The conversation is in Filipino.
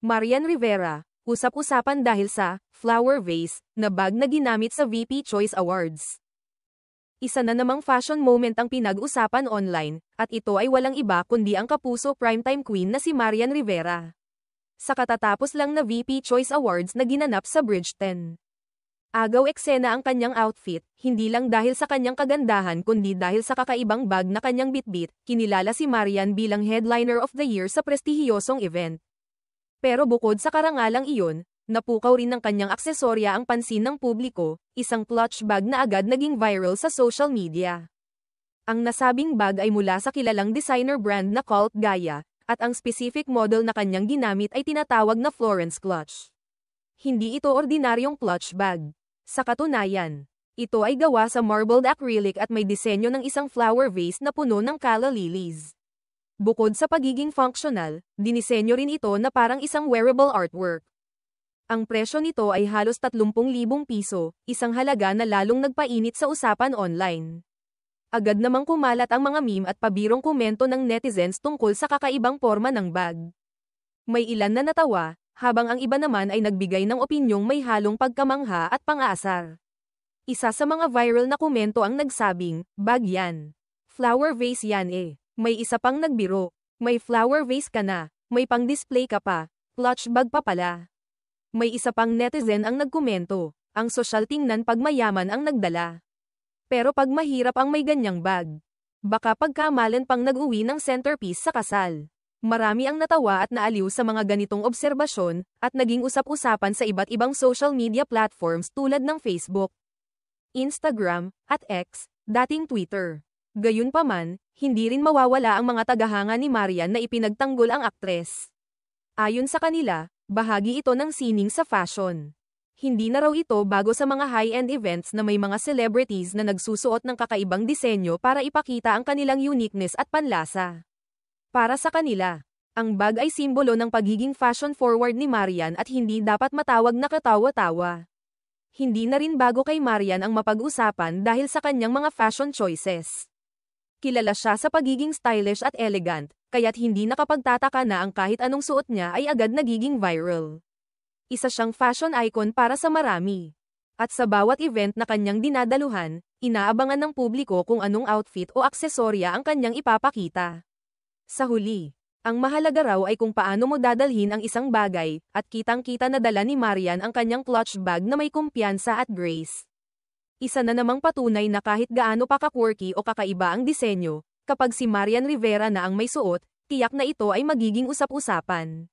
Marian Rivera, usap-usapan dahil sa flower vase na bag na ginamit sa VP Choice Awards. Isa na namang fashion moment ang pinag-usapan online, at ito ay walang iba kundi ang kapuso primetime queen na si Marian Rivera. Sa katatapos lang na VP Choice Awards na ginanap sa Bridgeton. Agaw eksena ang kanyang outfit, hindi lang dahil sa kanyang kagandahan kundi dahil sa kakaibang bag na kanyang bitbit, kinilala si Marian bilang headliner of the year sa prestihiyosong event. Pero bukod sa karangalang iyon, napukaw rin ng kanyang aksesorya ang pansin ng publiko, isang clutch bag na agad naging viral sa social media. Ang nasabing bag ay mula sa kilalang designer brand na Cult Gaia, at ang specific model na kanyang ginamit ay tinatawag na Florence Clutch. Hindi ito ordinaryong clutch bag. Sa katunayan, ito ay gawa sa marbled acrylic at may disenyo ng isang flower vase na puno ng calla lilies. Bukod sa pagiging functional, dinisenyo rin ito na parang isang wearable artwork. Ang presyo nito ay halos 30,000 piso, isang halaga na lalong nagpainit sa usapan online. Agad namang kumalat ang mga meme at pabirong komento ng netizens tungkol sa kakaibang forma ng bag. May ilan na natawa, habang ang iba naman ay nagbigay ng opinyong may halong pagkamangha at pang-aasar. Isa sa mga viral na komento ang nagsabing, "Bag yan. Flower vase yan eh." May isa pang nagbiro, "May flower vase ka na, may pang-display ka pa, clutch bag pa pala." May isa pang netizen ang nagkomento, "Ang sosyal tingnan pag mayaman ang nagdala. Pero pag mahirap ang may ganyang bag, baka pagkamalan pang nag-uwi ng centerpiece sa kasal." Marami ang natawa at naaliw sa mga ganitong obserbasyon, at naging usap-usapan sa iba't ibang social media platforms tulad ng Facebook, Instagram, at X, dating Twitter. Gayunpaman, hindi rin mawawala ang mga tagahanga ni Marian na ipinagtanggol ang aktres. Ayon sa kanila, bahagi ito ng sining sa fashion. Hindi na raw ito bago sa mga high-end events na may mga celebrities na nagsusuot ng kakaibang disenyo para ipakita ang kanilang uniqueness at panlasa. Para sa kanila, ang bag ay simbolo ng pagiging fashion-forward ni Marian at hindi dapat matawag na katawa-tawa. Hindi na rin bago kay Marian ang mapag-usapan dahil sa kanyang mga fashion choices. Kilala siya sa pagiging stylish at elegant, kaya't hindi nakapagtataka na ang kahit anong suot niya ay agad nagiging viral. Isa siyang fashion icon para sa marami. At sa bawat event na kanyang dinadaluhan, inaabangan ng publiko kung anong outfit o aksesorya ang kanyang ipapakita. Sa huli, ang mahalaga raw ay kung paano mo dadalhin ang isang bagay, at kitang-kita na dala ni Marian ang kanyang clutch bag na may kumpiyansa at grace. Isa na namang patunay na kahit gaano pa ka-quirky o kakaiba ang disenyo, kapag si Marian Rivera na ang may suot, tiyak na ito ay magiging usap-usapan.